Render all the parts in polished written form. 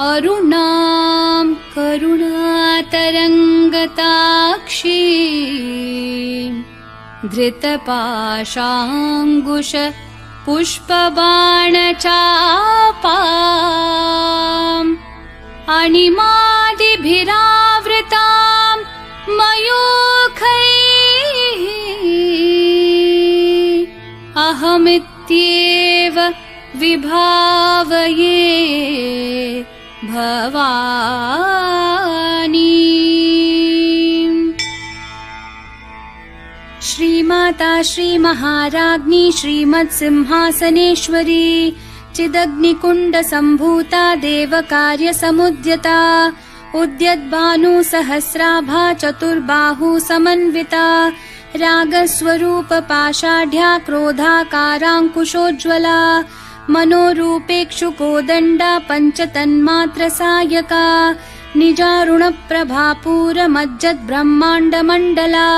अरुणां करुणातरङ्गताक्षी धृतपाशाङ्कुश पुष्पबाणचापाम् अणिमादिभिरावृतां मयूखैः अहमित्येव विभावये भवानी। श्रीमाता श्रीमहाराज्ञी श्रीमत्सिंहासनेश्वरी चिदग्निकुण्डसम्भूता देवकार्यसमुद्यता उद्यद्भानुसहस्राभा चतुर्बाहु समन्विता रागस्वरूपपाषाढ्या क्रोधाकाराङ्कुशोज्ज्वला मनोरूपेक्षुकोदण्डा पञ्चतन्मात्रसायका निजारुणप्रभापूरमज्जद्ब्रह्माण्डमण्डला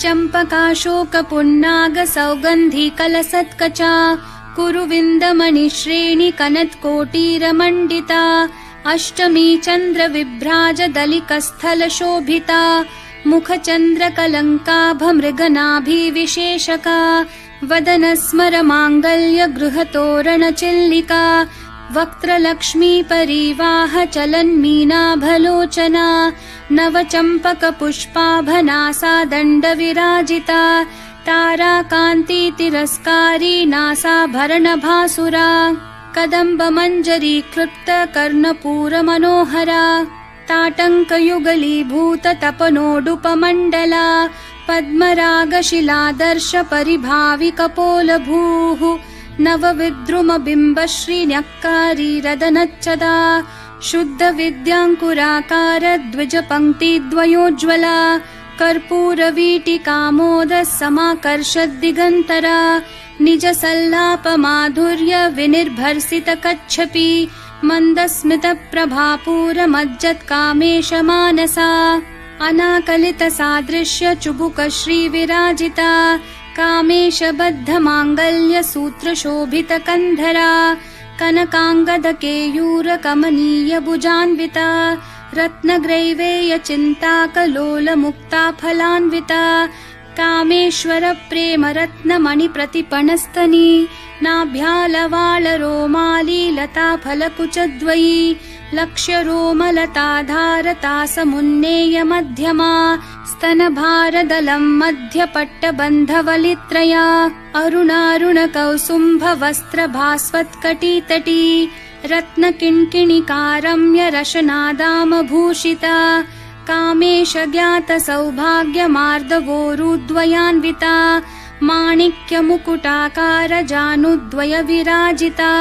चम्पकाशोकपुन्नागसौगन्धिकलसत्कचा कुरुविन्दमणिश्रेणिकनत्कोटीरमण्डिता अष्टमी चन्द्रविभ्राजदलिकस्थलशोभिता मुखचन्द्रकलङ्काभमृगनाभिविशेषका वदनस्मरमाङ्गल्यगृहतोरणचिल्लिका वक्त्रलक्ष्मीपरीवाहचलन्मीनाभलोचना नवचम्पकपुष्पाभनासादण्डविराजिता ताराकान्तितिरस्कारी नासाभरणभासुरा कदम्बमञ्जरीकृप्तकर्णपूरमनोहरा ताटङ्कयुगलीभूततपनोडुपमण्डला पद्मरागशिलादर्शपरिभाविकपोलभूः नवविद्रुमबिम्बश्रीन्यक्कारीरदनच्चदा शुद्धविद्याङ्कुराकारद्विजपङ्क्तिद्वयोज्ज्वला कर्पूरवीटिकामोदसमाकर्षद्दिगन्तरा निजसल्लापमाधुर्यविनिर्भर्सितकच्छपि मन्दस्मितप्रभापूरमज्जत्कामेशमानसा अनाकलितसादृश्यचुबुकश्रीविराजिता कामेशबद्धमाङ्गल्यसूत्रशोभितकन्धरा कनकाङ्गदकेयूरकमनीयभुजान्विता रत्नग्रैवेयचिन्ताकलोलमुक्ताफलान्विता कामेश्वरप्रेमरत्नमणिप्रतिपणस्तनी नाभ्यालवालरोमालीलताफलकुचद्वयी लक्ष्यरोमलताधारतासमुन्नेयमध्यमा स्तनभारदलं मध्यपट्टबन्धवलित्रया अरुणारुणकौसुम्भवस्त्रभास्वत्कटितटी रत्नकिङ्किणिकारम्यरशनादामभूषिता कामेशज्ञातसौभाग्यमार्दवोरुद्वयान्विता माणिक्यमुकुटाकारजानुद्वयविराजिता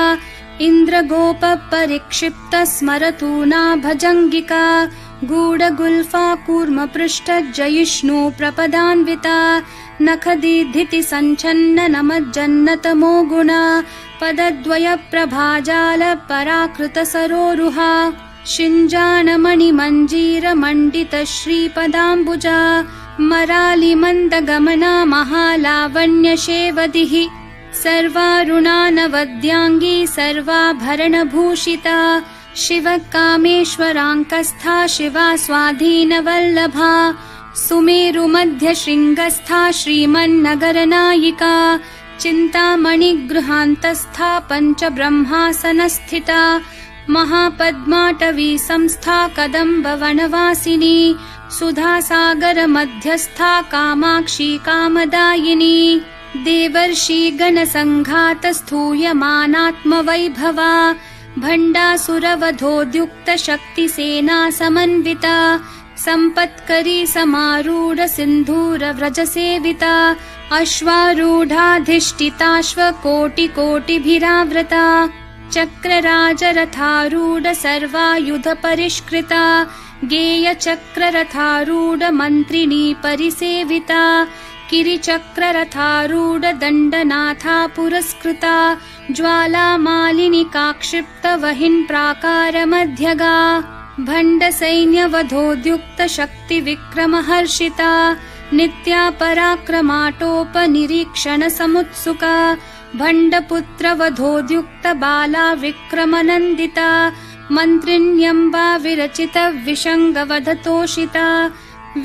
इन्द्रगोपपरिक्षिप्तस्मरतूना भजङ्गिका गूढगुल्फा कूर्मपृष्ठजयिष्णु प्रपदान्विता नखदीधितिसञ्छन्ननमज्जन्नतमो गुणा पदद्वयप्रभाजालपराकृतसरोरुहा शिञ्जानमणिमञ्जीरमण्डितश्रीपदाम्बुजा मरालिमन्दगमना महालावण्यशेवदिः सर्वारुणानवद्याङ्गी सर्वाभरणभूषिता शिवकामेश्वराङ्कस्था शिवा स्वाधीनवल्लभा सुमेरुमध्यशृङ्गस्था श्रीमन्नगरनायिका चिन्तामणिगृहान्तस्था पञ्चब्रह्मासनस्थिता महापद्माटवी संस्था कदम्बवनवासिनी सुधासागरमध्यस्था कामाक्षी कामदायिनी देवर्षिगणसङ्घातस्थूयमानात्मवैभवा भण्डासुरवधोद्युक्तशक्तिसेना समन्विता सम्पत्करी समारूढसिन्धूरव्रजसेविता अश्वारूढाधिष्ठिताश्वकोटिकोटिभिरावृता चक्रराजरथारूढ सर्वायुधपरिष्कृता गेयचक्ररथारूढमन्त्रिणी परिसेविता किरिचक्ररथारूढ दण्डनाथा पुरस्कृता ज्वालामालिनिकाक्षिप्तवहिन्प्राकारमध्यगा भण्डसैन्यवधोद्युक्तशक्तिविक्रमहर्षिता नित्या पराक्रमाटोपनिरीक्षणसमुत्सुका भण्डपुत्रवधोद्युक्तबाला विक्रमनन्दिता मन्त्रिण्यम्बा विरचित विशङ्गवधतोषिता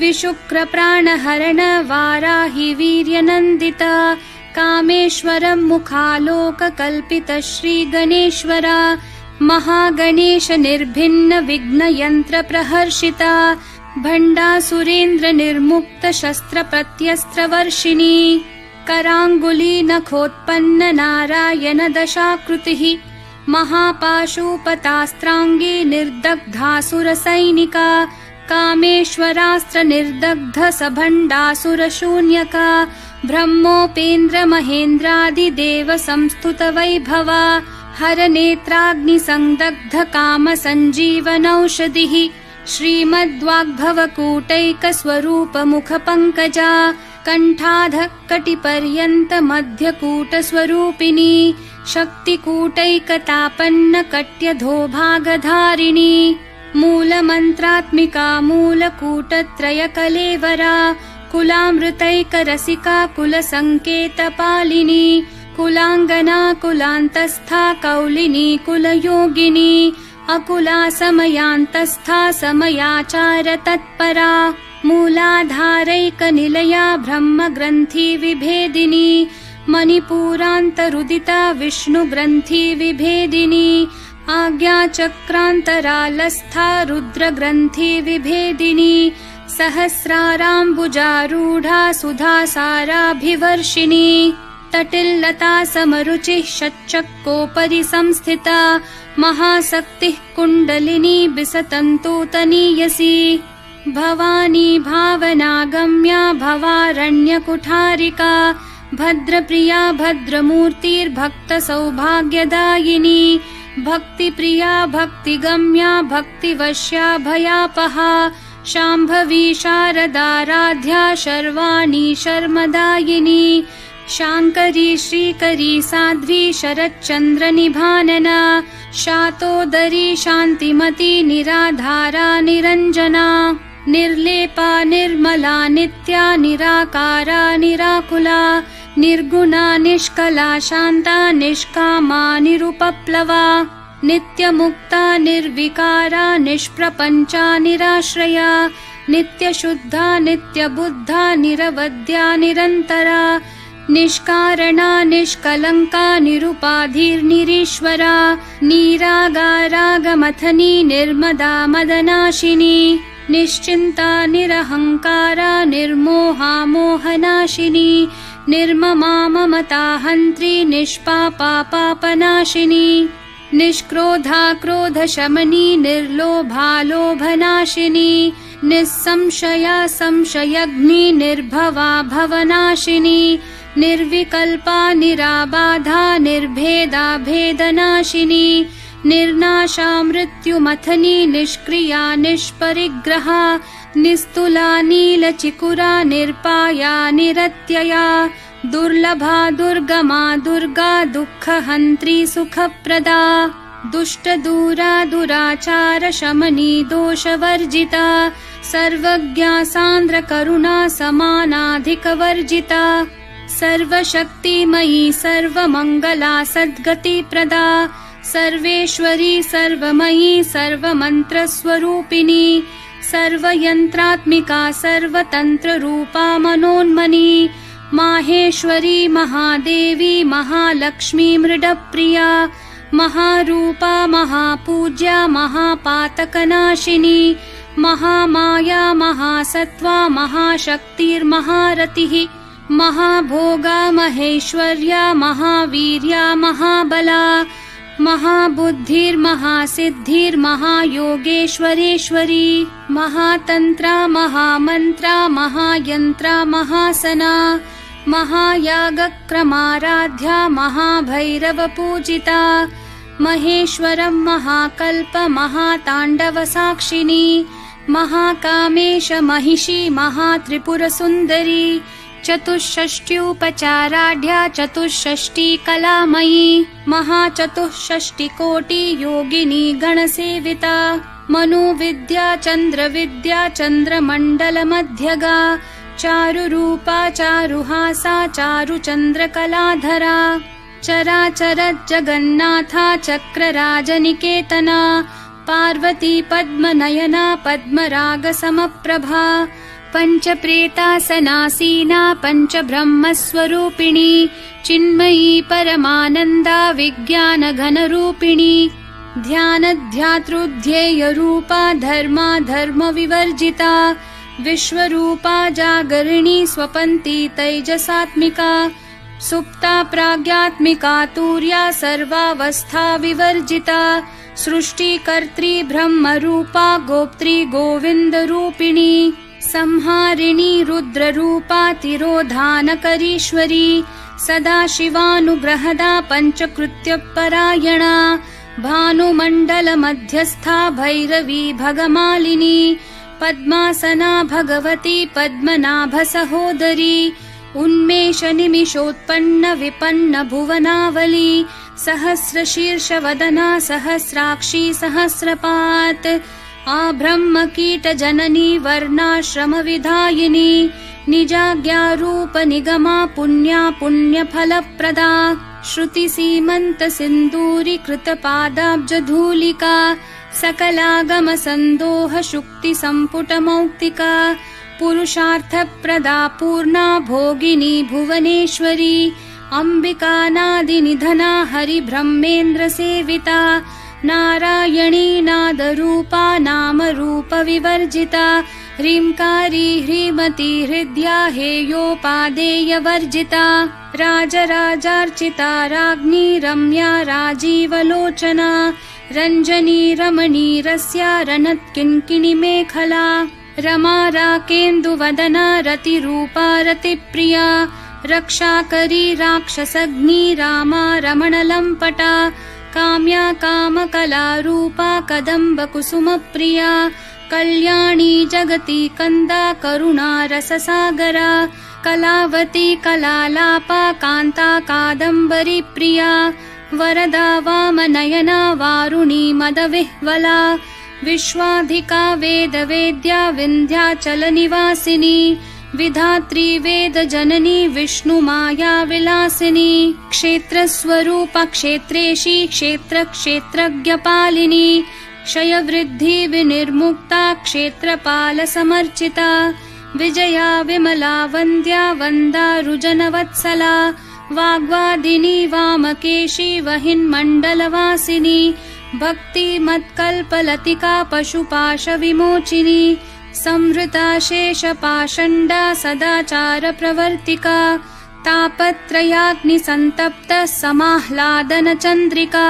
विशुक्रप्राणहरण वाराहि वीर्यनन्दिता कामेश्वरं मुखालोककल्पित श्रीगणेश्वरा महागणेश निर्भिन्न विघ्नयन्त्र प्रहर्षिता भण्डासुरेन्द्र निर्मुक्त शस्त्र प्रत्यस्त्रवर्षिणी कराङ्गुली नखोत्पन्न नारायण दशाकृतिः महापाशुपतास्त्राङ्गी निर्दग्धासुरसैनिका कामेश्वरास्त्र निर्दग्ध सभण्डासुरशून्यका ब्रह्मोपेन्द्र महेन्द्रादिदेव संस्तुत वैभवा हरनेत्राग्निसंदग्ध काम सञ्जीवनौषधिः श्रीमद्वाग्भवकूटैकस्वरूप मुखपङ्कजा कण्ठाधः कटिपर्यन्त मध्यकूटस्वरूपिणी शक्तिकूटैकतापन्न कट्यधोभागधारिणी मूलमन्त्रात्मिका मूलकूटत्रयकलेवरा कुलामृतैकरसिका कुलसङ्केतपालिनी कुलाङ्गना कुलान्तस्था कौलिनी कुलयोगिनी अकुला समयान्तस्था समयाचार तत्परा मूलाधारैकनिलया ब्रह्मग्रन्थि विभेदिनी मणिपूरान्तरुदिता विष्णुग्रन्थि विभेदिनी आज्ञाचक्रान्तरालस्था रुद्रग्रन्थि विभेदिनी सहस्राराम्बुजारूढा सुधासाराभिवर्षिणी तटिल्लता समरुचिः षट्चक्रोपरि संस्थिता महाशक्तिः कुण्डलिनी बिसतन्तूतनीयसी भवानी भावनागम्या भवारण्यकुठारिका भद्रप्रिया भद्रमूर्तिर्भक्तसौभाग्यदायिनी भक्तिप्रिया भक्तिगम्या भक्तिवश्या भयापहा शाम्भवी शारदाराध्या शर्वाणी शर्मदायिनी शाङ्करी श्रीकरी साध्वी शरच्चन्द्रनिभानना शातोदरी शान्तिमती निराधारा निरञ्जना निर्लेपा निर्मला नित्या निराकारा निराकुला निर्गुणा निष्कला शान्ता निष्कामा निरुपप्लवा नित्यमुक्ता निर्विकारा निष्प्रपञ्चा निराश्रया नित्यशुद्धा नित्यबुद्धा निरवद्या निरन्तरा निष्कारणा निष्कलङ्का निरुपाधिर्निरीश्वरा निरागारागमथनी निर्मदा मदनाशिनी निश्चिन्ता निरहङ्कारा निर्मोहा मोहनाशिनी निर्ममा ममता हन्त्री निष्पापा पापनाशिनी निष्क्रोधा क्रोधशमनी निर्लोभा लोभनाशिनी निस्संशया संशयग्नि निर्भवा भवनाशिनी निर्विकल्पा निराबाधा निर्भेदा भेदनाशिनी निर्नाशा मृत्युमथनी निष्क्रिया निष्परिग्रहा निस्तुला नीलचिकुरा निर्पाया निरत्यया दुर्लभा दुर्गमा दुर्गा दुःखहन्त्री सुखप्रदा दुष्टदूरा दुराचार शमनी दोषवर्जिता सर्वज्ञा सान्द्रकरुणा समानाधिकवर्जिता सर्वशक्तिमयी सर्वमङ्गला सद्गतिप्रदा सर्वेश्वरी सर्वमयी सर्वमन्त्रस्वरूपिणी सर्वयन्त्रात्मिका सर्वतन्त्ररूपा मनोन्मनी माहेश्वरी महादेवी महालक्ष्मी मृडप्रिया महारूपा महापूज्या महापातकनाशिनी महामाया महासत्त्वा महाशक्तिर्महारतिः महाभोगा महेश्वर्या महावीर्या महाबला महाबुद्धिर्महासिद्धिर्महायोगेश्वरेश्वरी महातन्त्रा महामन्त्रा महायन्त्रा महासना महायागक्रमाराध्या महाभैरवपूजिता महेश्वरं महाकल्प महाताण्डवसाक्षिणी महाकामेश महिषी महात्रिपुरसुन्दरी चतुष्षष्ट्युपचाराढ्या चतुष्षष्टिकलामयी महाचतुष्षष्टिकोटि योगिनी गणसेविता मनुविद्या चन्द्रविद्या चन्द्रमण्डलमध्यगा चारुरूपा चारुहासा चारुचन्द्रकलाधरा चराचर जगन्नाथा चक्रराजनिकेतना पार्वती पद्मनयना पद्मरागसमप्रभा पञ्चप्रेतासनासीना पञ्चब्रह्मस्वरूपिणी चिन्मयी परमानन्दा विज्ञानघनरूपिणी ध्यानध्यातृध्येयरूपा धर्मा धर्मविवर्जिता विश्वरूपा जागरिणी स्वपन्ती तैजसात्मिका सुप्ता प्राज्ञात्मिका तुर्या सर्वावस्था विवर्जिता सृष्टिकर्त्री ब्रह्मरूपा गोप्त्री गोविन्दरूपिणी संहारिणी रुद्ररूपा तिरोधानकरीश्वरी सदाशिवानुग्रहदा पञ्चकृत्यपरायणा भानुमण्डलमध्यस्था भैरवी भगमालिनी पद्मासना भगवती पद्मनाभसहोदरी उन्मेषनिमिषोत्पन्न विपन्न भुवनावली सहस्रशीर्षवदना सहस्राक्षी सहस्रपात् आब्रह्मकीटजननी वर्णाश्रमविधायिनी निजाज्ञारूपनिगमा पुण्या पुण्यफलप्रदा श्रुतिसीमन्तसिन्दूरीकृतपादाब्जधूलिका सकलागमसन्दोहशुक्तिसम्पुटमौक्तिका पुरुषार्थप्रदा पूर्णा भोगिनी भुवनेश्वरी अम्बिकानादिनिधना हरिब्रह्मेन्द्रसेविता नारायणी नादरूपा नामरूपविवर्जिता ह्रींकारी ह्रीमती हृद्या हेयोपादेयवर्जिता राजराजार्चिता राज्ञी रम्या राजीवलोचना रञ्जनी रमणीरस्या रणत्किङ्किणीमेखला रमा राकेन्दुवदना रतिरूपा रतिप्रिया रक्षाकरी राक्षसग्नी रामा रमणलम्पटा काम्या कामकलारूपा कदम्बकुसुमप्रिया कल्याणी जगती कन्दा करुणा रससागरा कलावती कलालापा कान्ता कादम्बरी प्रिया वरदा वामनयना वारुणी मदविह्वला विश्वाधिका वेदवेद्या विन्ध्याचलनिवासिनी विधात्री वेदजननी विष्णुमाया विलासिनी क्षेत्रस्वरूपा क्षेत्रेशी क्षेत्रक्षेत्रज्ञपालिनी क्षयवृद्धि विनिर्मुक्ता क्षेत्रपालसमर्चिता विजया विमला वन्द्या वन्दारुजनवत्सला वाग्वादिनी वामकेशी वहिन्मण्डलवासिनी भक्तिमत्कल्पलतिका पशुपाशविमोचिनी संवृता शेषपाषण्डा सदाचारप्रवर्तिका तापत्रयाग्निसन्तप्त समाह्लादनचन्द्रिका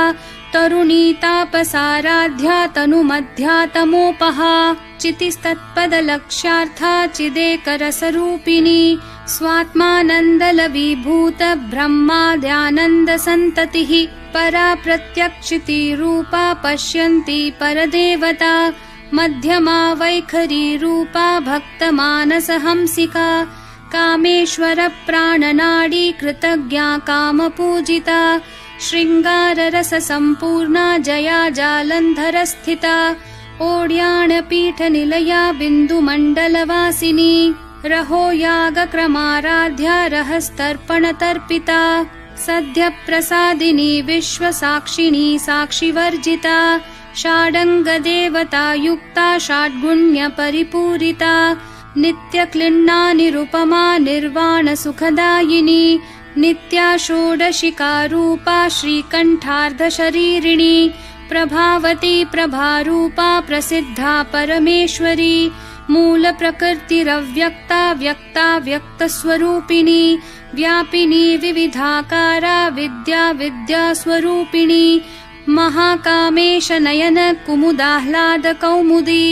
तरुणी तापसाराध्या तनुमध्या तमोपहा चितिस्तत्पदलक्ष्यार्था चिदेकरसरूपिणी स्वात्मानन्दलविभूत ब्रह्माद्यानन्दसन्ततिः परा प्रत्यक्षितिरूपा पश्यन्ती परदेवता मध्यमा वैखरी रूपा भक्तमानसहंसिका कामेश्वरप्राणनाडी कृतज्ञा कामपूजिता शृङ्गाररससम्पूर्णा जया जालन्धरस्थिता ओड्याणपीठनिलया बिन्दुमण्डलवासिनी रहो यागक्रमाराध्या रहस्तर्पणतर्पिता सद्यप्रसादिनी विश्वसाक्षिणी साक्षिवर्जिता षाडङ्गदेवतायुक्ता षड्गुण्यपरिपूरिता नित्यक्लिन्ना निरुपमा निर्वाणसुखदायिनी नित्या षोडशिकारूपा श्रीकण्ठार्धशरीरिणी प्रभावती प्रभारूपा प्रसिद्धा परमेश्वरी मूलप्रकृतिरव्यक्ता व्यक्ता व्यक्तस्वरूपिणी व्यापिनी विविधाकारा विद्या विद्यास्वरूपिणी महाकामेशनयन कुमुदाह्लादकौमुदी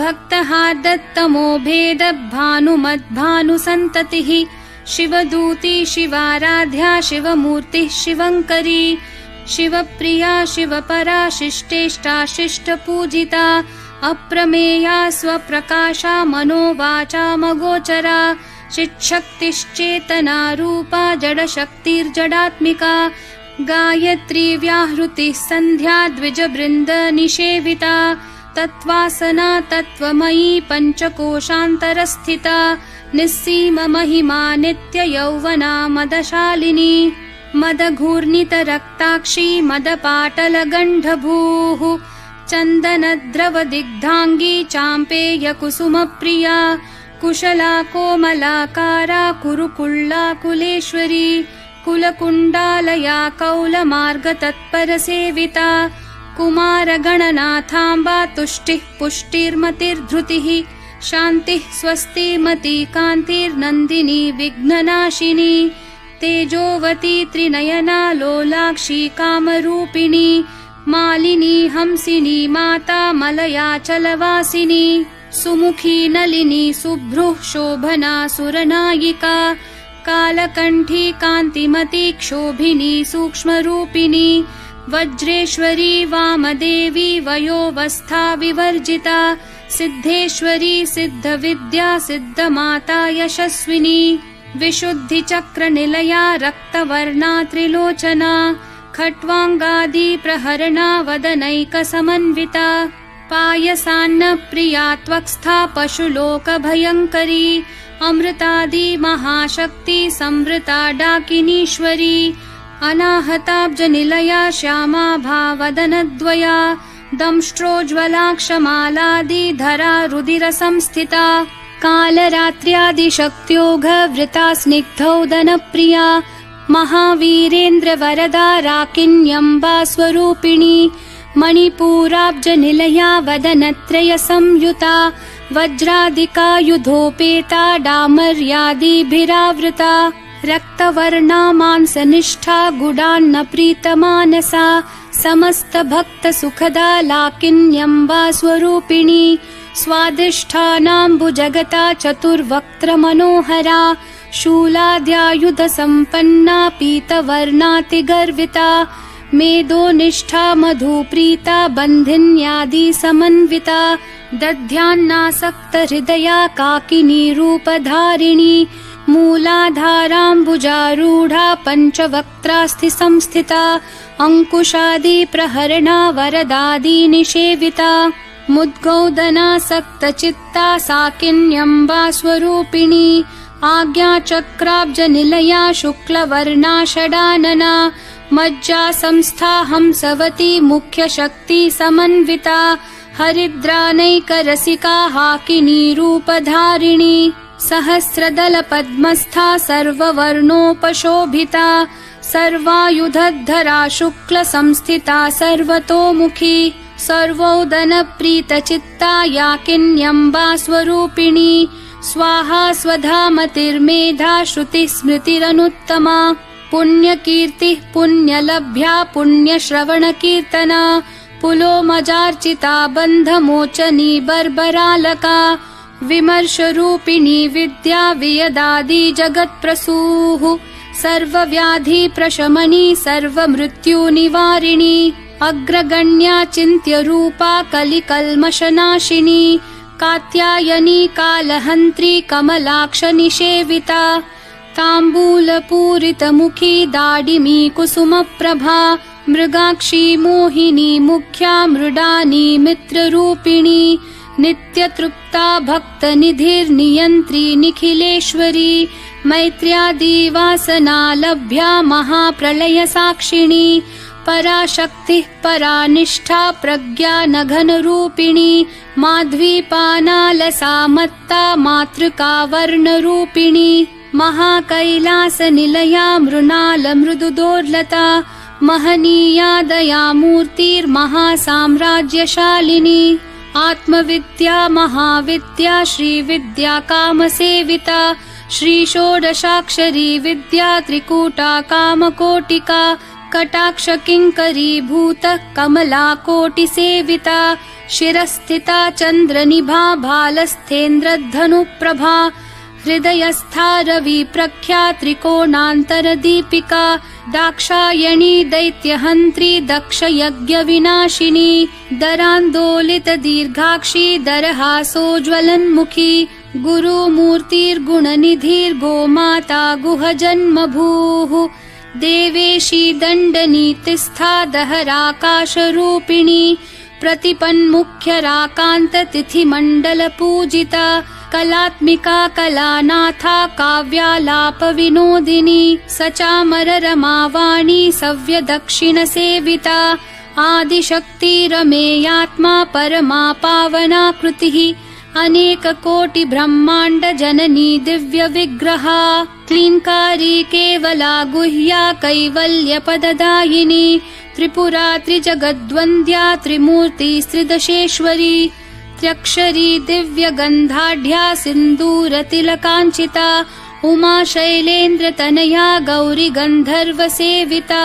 भक्तहार्दत्तमो भेद भानुमद्भानुसन्ततिः शिवदूती शिवाराध्या शिवमूर्तिः शिवङ्करी शिवप्रिया शिवपरा शिष्टेष्टा शिष्टपूजिता अप्रमेया स्वप्रकाशा मनोवाचामगोचरा चिच्छक्तिश्चेतना रूपा जडशक्तिर्जडात्मिका गायत्री व्याहृतिः सन्ध्या द्विजबृन्द निषेविता तत्त्वासना तत्त्वमयी पञ्चकोशान्तरस्थिता निस्सीम महिमा नित्ययौवना मदशालिनी मदघूर्णितरक्ताक्षी मदपाटलगण्डभूः चन्दनद्रवदिग्धाङ्गी चाम्पेयकुसुमप्रिया कुशला कोमलाकारा कुरुकुल्लाकुलेश्वरी कुलकुण्डालया कौलमार्गतत्परसेविता कुमारगणनाथाम्बा तुष्टिः पुष्टिर्मतिर्धृतिः शान्तिः स्वस्तिमती कान्तिर्नन्दिनी विघ्ननाशिनी तेजोवती त्रिनयना लोलाक्षी कामरूपिणी मालिनी हंसिनी माता मलयाचलवासिनी सुमुखी नलिनी सुभ्रुः शोभना सुरनायिका कालकण्ठी कान्तिमती क्षोभिनी सूक्ष्मरूपिणी वज्रेश्वरी वामदेवी वयोवस्था विवर्जिता सिद्धेश्वरी सिद्धविद्या सिद्धमाता यशस्विनी विशुद्धिचक्रनिलया रक्तवर्णा त्रिलोचना खट्वाङ्गादि प्रहरणा वदनैकसमन्विता पायसान्नप्रिया त्वक्स्था पशुलोकभयङ्करी अमृतादि महाशक्ति संवृता डाकिनीश्वरी अनाहताब्जनिलया श्यामा भावदनद्वया दंष्ट्रोज्ज्वलाक्षमालादिधरा रुधिरसंस्थिता कालरात्र्यादिशक्त्योघवृता स्निग्धौदनप्रिया महावीरेन्द्रवरदा राकिन्यम्बा स्वरूपिणी मणिपूराब्जनिलया वदनत्रयसंयुता वज्रादिकायुधोपेता डामर्यादिभिरावृता रक्तवर्णा मांसनिष्ठा गुडान्नप्रीतमानसा समस्तभक्तसुखदा लाकिन्यम्बा स्वरूपिणी स्वादिष्ठानाम्बुजगता चतुर्वक्त्रमनोहरा शूलाद्यायुधसम्पन्ना पीतवर्णातिगर्विता मेदोनिष्ठा मधुप्रीता बन्धिन्यादिसमन्विता दध्यान्नासक्तहृदया काकिनी रूपधारिणी मूलाधाराम्बुजारूढा पञ्चवक्त्रास्थिसंस्थिता अङ्कुशादिप्रहरणा वरदादिनिषेविता मुद्गौदनासक्तचित्ता साकिन्यम्बा स्वरूपिणी आज्ञाचक्राब्जनिलया शुक्लवर्णा षडानना मज्जा संस्था हंसवती मुख्यशक्ति समन्विता हरिद्रानैकरसिका हाकिनी रूपधारिणी सहस्रदलपद्मस्था सर्ववर्णोपशोभिता सर्वायुधधरा शुक्लसंस्थिता सर्वतोमुखी सर्वोदनप्रीतचित्ता याकिन्यम्बा स्वरूपिणी स्वाहा स्वधामतिर्मेधा श्रुतिस्मृतिरनुत्तमा पुण्यकीर्तिः पुण्यलभ्या पुण्यश्रवणकीर्तना पुलोमजार्चिता बन्धमोचनी बर्बरालका विमर्शरूपिणी विद्या वियदादि जगत्प्रसूः सर्वव्याधिप्रशमनी सर्वमृत्युनिवारिणी अग्रगण्या चिन्त्यरूपा कलिकल्मषनाशिनी कात्यायनी कालहन्त्री कमलाक्षनिषेविता ताम्बूलपूरितमुखी दाडिमी कुसुमप्रभा मृगाक्षी मोहिनी मुख्या मृडानी मित्ररूपिणी नित्यतृप्ता भक्तनिधिर्नियन्त्री निखिलेश्वरी मैत्र्यादिवासनालभ्या महाप्रलयसाक्षिणी पराशक्तिः परानिष्ठा प्रज्ञानघनरूपिणी माध्वीपानालसा मत्ता मातृका वर्णरूपिणी महाकैलासनिलया मृणालमृदुदोर्लता महनीया दयामूर्तिर्महासाम्राज्यशालिनी आत्मविद्या महाविद्या श्रीविद्या कामसेविता श्रीषोडशाक्षरी विद्या त्रिकूटा कामकोटिका कटाक्षकिङ्करीभूतः कमलाकोटिसेविता शिरस्थिता चन्द्रनिभा भालस्थेन्द्रधनुप्रभा हृदयस्था रविप्रख्या त्रिकोणान्तरदीपिका दाक्षायणी दैत्यहन्त्री दक्षयज्ञविनाशिनी दरान्दोलितदीर्घाक्षी दरहासोज्ज्वलन्मुखी गुरुमूर्तिर्गुणनिधिर्गोमाता गुहजन्मभूः देवेशी दण्डनीतिस्था दहराकाशरूपिणी प्रतिपन्मुख्यराकान्ततिथिमण्डलपूजिता कलात्मिका कलानाथा काव्यालापविनोदिनी सचामररमावाणी सव्यदक्षिणसेविता आदिशक्तिरमेयात्मा परमा पावना कृतिः अनेककोटि ब्रह्माण्ड जननी दिव्य विग्रहा क्लींकारी केवला गुह्या कैवल्यपददायिनी त्रिपुरा त्रिजगद्वन्द्या त्रिमूर्ति त्रिदशेश्वरी त्र्यक्षरी दिव्यगन्धाढ्या सिन्दूरतिलकाञ्चिता उमा शैलेन्द्रतनया गौरी गन्धर्वसेविता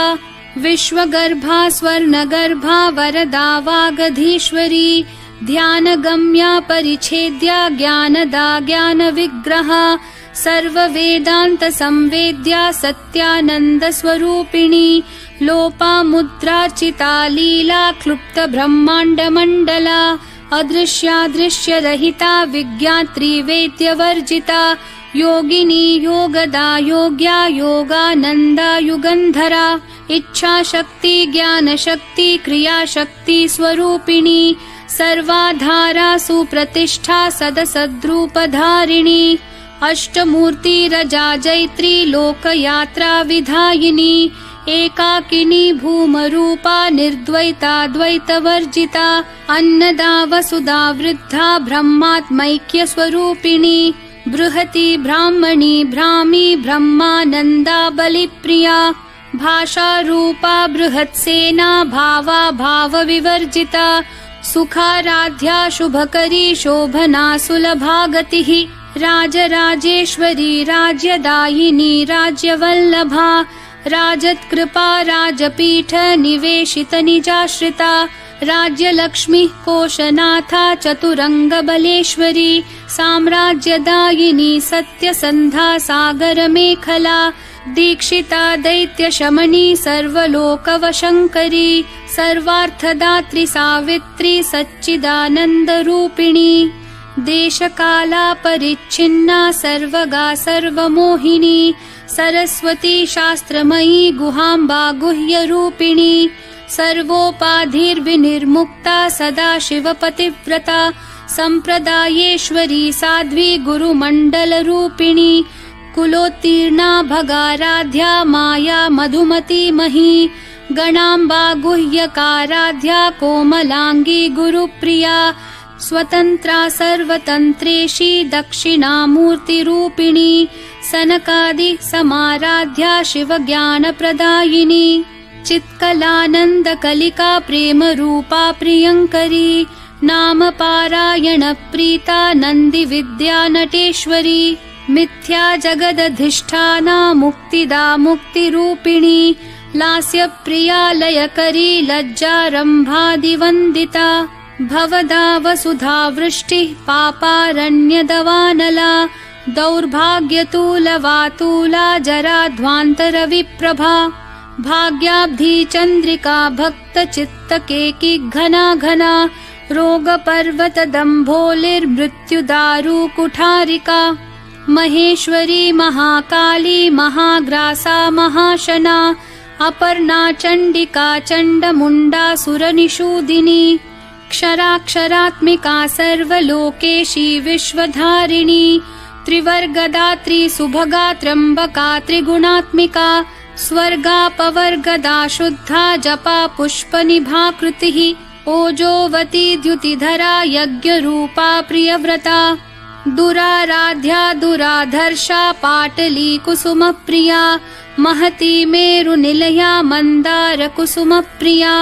विश्वगर्भा स्वर्णगर्भा वरदा वागधीश्वरी ध्यानगम्या परिच्छेद्या ज्ञानदा ज्ञानविग्रहा सर्ववेदान्तसंवेद्या सत्यानन्दस्वरूपिणी लोपामुद्रार्चिता लीला क्लुप्तब्रह्माण्डमण्डला अदृश्यादृश्यरहिता विज्ञात्री वेद्यवर्जिता योगिनी योगदा योग्या योगानन्दा युगन्धरा इच्छाशक्ति ज्ञानशक्ति क्रियाशक्ति स्वरूपिणी सर्वाधारा सुप्रतिष्ठा सदसद्रूपधारिणी अष्टमूर्तिरजा जैत्री लोकयात्रा विधायिनी एकाकिनी भूमरूपा निर्द्वैता द्वैतवर्जिता अन्नदा वसुधा वृद्धा ब्रह्मात्मैक्यस्वरूपिणी बृहती ब्राह्मणी भ्रामी ब्रह्मानन्दा बलिप्रिया भाषारूपा बृहत्सेना भावा भावविवर्जिता सुखाराध्या शुभकरी शोभना सुलभा गतिः राजराजेश्वरी राज्यदायिनी राज्यवल्लभा राजत्कृपा राजपीठ निवेशित निजाश्रिता राज्यलक्ष्मी कोशनाथा चतुरंगबलेश्वरी साम्राज्यदायिनी सत्यसन्धा सागरमेखला दीक्षिता दैत्यशमनी सर्वलोकवशङ्करी सर्वार्थदात्री सावित्री सच्चिदानन्दरूपिणी देशकाला परिच्छिन्ना सर्वगा सर्वमोहिनी सरस्वती शास्त्रमयी गुहाम्बा गुह्यरूपिणी सर्वोपाधिर्विनिर्मुक्ता सदाशिवपतिव्रता सम्प्रदायेश्वरी साध्वी गुरुमण्डलरूपिणी कुलोत्तीर्णा भगाराध्या माया मधुमती मही गणाम्बा गुह्यकाराध्या कोमलांगी गुरुप्रिया स्वतन्त्रा सर्वतन्त्रेशी दक्षिणामूर्तिरूपिणी सनकादि समाराध्या शिवज्ञानप्रदायिनी चित्कलानन्दकलिका प्रेमरूपा प्रियङ्करी नाम पारायण प्रीता नन्दिविद्या नटेश्वरी मिथ्या जगदधिष्ठाना मुक्तिदा मुक्तिरूपिणी लास्यप्रिया लयकरी लज्जारम्भादिवन्दिता भवदा वसुधा वृष्टिः पापारण्यदवानला दौर्भाग्यतूलवातूला जराध्वान्तरविप्रभा भाग्याब्धी चन्द्रिका भक्तचित्तकेकी घना घना रोगपर्वतदम्भोलिर्मृत्युदारुकुठारिका महेश्वरी महाकाली महाग्रासा महाशना अपर्णा चण्डिका चण्डमुण्डा सुरनिषूदिनी क्षराक्षरात्मिका सर्वलोकेशी विश्वधारिणी त्रिवर्गदात्री सुभगा त्र्यम्बका त्रिगुणात्मिका स्वर्गापवर्गदा शुद्धा जपा पुष्पनिभाकृतिः ओजोवती द्युतिधरा यज्ञरूपा प्रियव्रता दुराराध्या दुराधर्षा पाटली कुसुमप्रिया महती मेरुनिलया मन्दार कुसुमप्रिया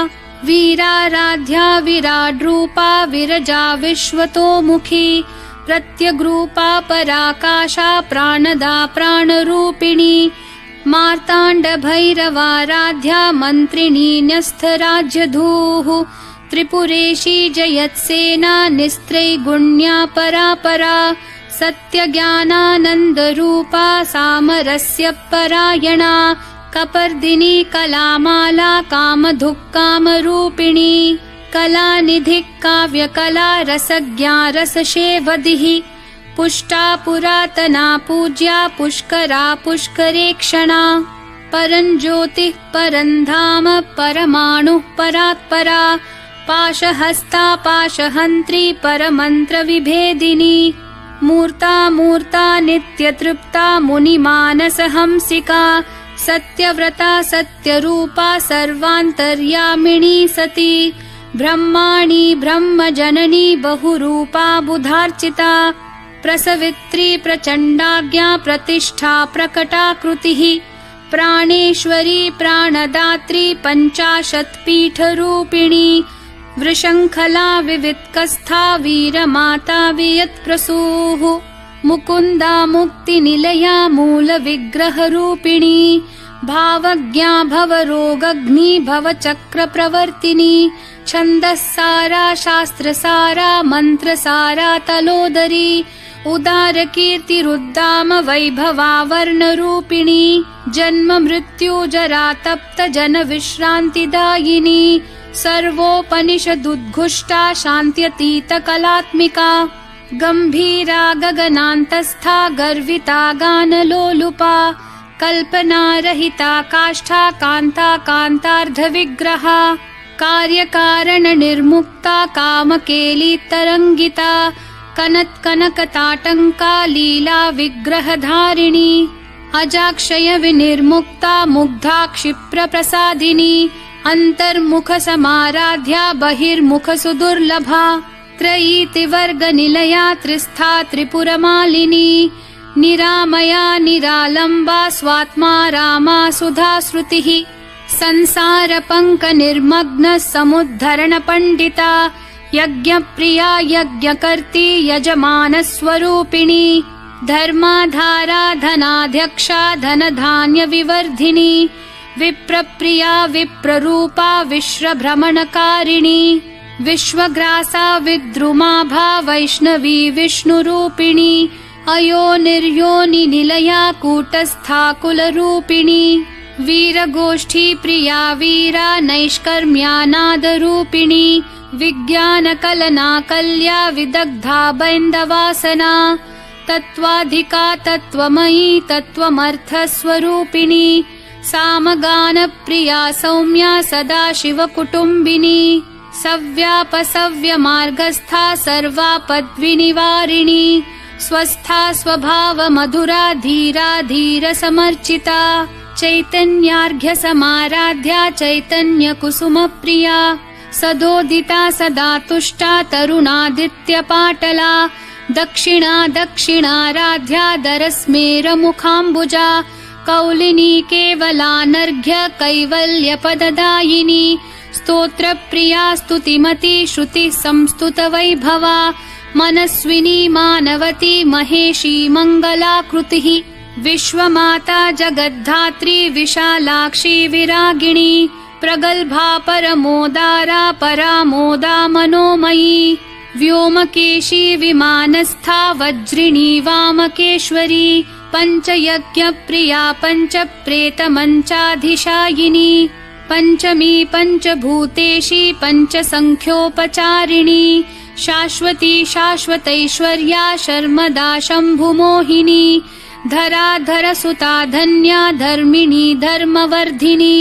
वीराराध्या विराड्रूपा विरजा विश्वतोमुखी प्रत्यग्रूपा पराकाशा प्राणदा प्राणरूपिणी मार्ताण्डभैरवाराध्या मन्त्रिणी न्यस्थराज्यधूः त्रिपुरेशी जयत्सेना निस्त्रैगुण्या परापरा सत्यज्ञानानन्दरूपा सामरस्य परायणा कपर्दिनी कलामाला कामधुक्कामरूपिणी कलानिधिः काव्यकला रसज्ञा रसशेवधिः पुष्टा पुरातना पूज्या पुष्करा पुष्करेक्षणा परञ्ज्योतिः परन्धाम परमाणुः परात्परा पाशहस्ता पाशहन्त्री परमन्त्रविभेदिनी मूर्ता मूर्ता नित्यतृप्ता मुनिमानसहंसिका सत्यव्रता सत्यरूपा सर्वान्तर्यामिणी सती ब्रह्माणि ब्रह्मजननी बहुरूपा बुधार्चिता प्रसवित्री प्रचण्डाज्ञा प्रतिष्ठा प्रकटाकृतिः प्राणेश्वरी प्राणदात्री पञ्चाशत्पीठरूपिणी वृषङ्खला विवित्कस्था वीरमाता वियत्प्रसूः मुकुन्दा मुक्तिनिलया मूलविग्रहरूपिणी भावज्ञा भवरोगग्नि भवचक्रप्रवर्तिनी छन्दस्सारा शास्त्रसारा मन्त्रसारा तलोदरी उदारकीर्तिरुद्दाम वैभवा वर्णरूपिणी जन्म मृत्यु जरा तप्त जन विश्रान्तिदायिनी सर्वोपनिषदुद्घुष्टा शान्त्यतीत कलात्मिका गम्भीरा गगनान्तस्था गर्विता गानलोलुपा कल्पनारहिता काष्ठा कान्ता कान्तार्धविग्रहा कार्यकारणनिर्मुक्ता कामकेली तरङ्गिता कनत्कनकताटङ्का लीला विग्रहधारिणी अजाक्षय विनिर्मुक्ता मुग्धा क्षिप्रप्रसादिनी अन्तर्मुखसमाराध्या बहिर्मुखसुदुर्लभा त्रयीतिवर्गनिलया त्रिस्था त्रिपुरमालिनी निरामया निरालम्बा स्वात्मा रामा सुधाश्रुतिः संसारपङ्कनिर्मग्न समुद्धरणपण्डिता यज्ञप्रिया यज्ञकर्त्री यजमानस्वरूपिणी धर्माधारा धनाध्यक्षा धनधान्यविवर्धिनी विप्रप्रिया विप्ररूपा विश्वभ्रमणकारिणी विश्वग्रासा विद्रुमाभा वैष्णवी विष्णुरूपिणी अयोनिर्योनिनिलया कूटस्था कुलरूपिणी वीरगोष्ठी प्रिया वीरा नैष्कर्म्यानादरूपिणी विज्ञानकलनाकल्या विदग्धा बैन्दवासना तत्त्वाधिका तत्त्वमयी तत्त्वमर्थस्वरूपिणी सामगानप्रिया सौम्या सदाशिवकुटुम्बिनी सव्यापसव्यमार्गस्था सर्वापद्विनिवारिणी स्वस्था स्वभावमधुरा धीरा धीरसमर्चिता चैतन्यार्घ्यसमाराध्या चैतन्यकुसुमप्रिया सदोदिता सदा तुष्टा तरुणादित्यपाटला दक्षिणा दक्षिणाराध्या दरस्मेरमुखाम्बुजा कौलिनी केवलानर्घ्य कैवल्यपददायिनी स्तोत्रप्रिया स्तुतिमती श्रुतिः संस्तुतवैभवा मनस्विनी मानवती महेशी मङ्गलाकृतिः विश्वमाता जगद्धात्री विशालाक्षी विरागिणी प्रगल्भा परमोदारा परामोदा मनोमयी व्योमकेशी विमानस्था वज्रिणी वामकेश्वरी पञ्चयज्ञप्रिया पञ्चप्रेतमञ्चाधिशायिनी पञ्चमी पञ्चभूतेशी पञ्चसङ्ख्योपचारिणी शाश्वती शाश्वतैश्वर्या शर्मदा शम्भुमोहिनी धराधरसुता धन्या धर्मिणी धर्मवर्धिनी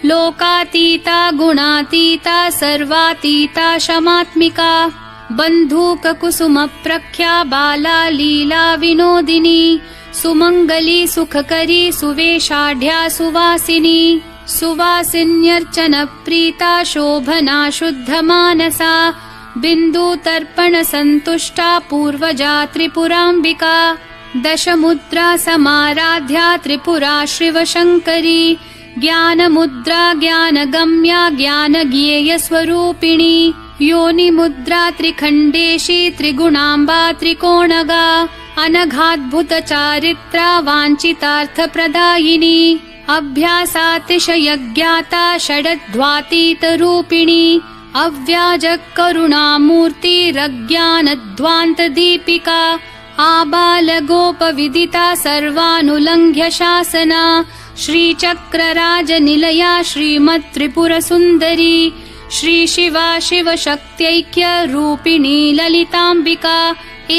लोकातीता गुणातीता सर्वातीता शमात्मिका बन्धूककुसुमप्रख्या बाला लीला विनोदिनी सुमङ्गली सुखकरी सुवेशाढ्या सुवासिनी सुवासिन्यर्चनप्रीता शोभना शुद्धमानसा बिन्दुतर्पणसन्तुष्टा पूर्वजा त्रिपुराम्बिका दशमुद्रा समाराध्या त्रिपुरा शिवशङ्करी ज्ञानमुद्रा ज्ञानगम्या ज्ञानज्ञेयस्वरूपिणी योनिमुद्रा त्रिखण्डेशी त्रिगुणाम्बा त्रिकोणगा अनघाद्भुतचारित्रा वाञ्छितार्थप्रदायिनी अभ्यासातिशयज्ञाता षडध्वातीतरूपिणी अव्याजकरुणामूर्तिरज्ञानध्वान्तदीपिका आबालगोपविदिता सर्वानुलङ्घ्य शासना श्रीचक्रराजनिलया श्रीमत्त्रिपुरसुन्दरी श्रीशिवा शिवशक्त्यैक्यरूपिणी ललिताम्बिका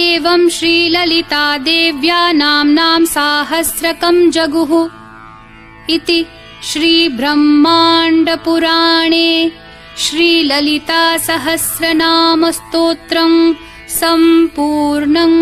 एवं श्रीललिता देव्या नाम्नां साहस्रकं जगुः इति श्रीब्रह्माण्डपुराणे श्रीललितासहस्रनामस्तोत्रं सम्पूर्णम्।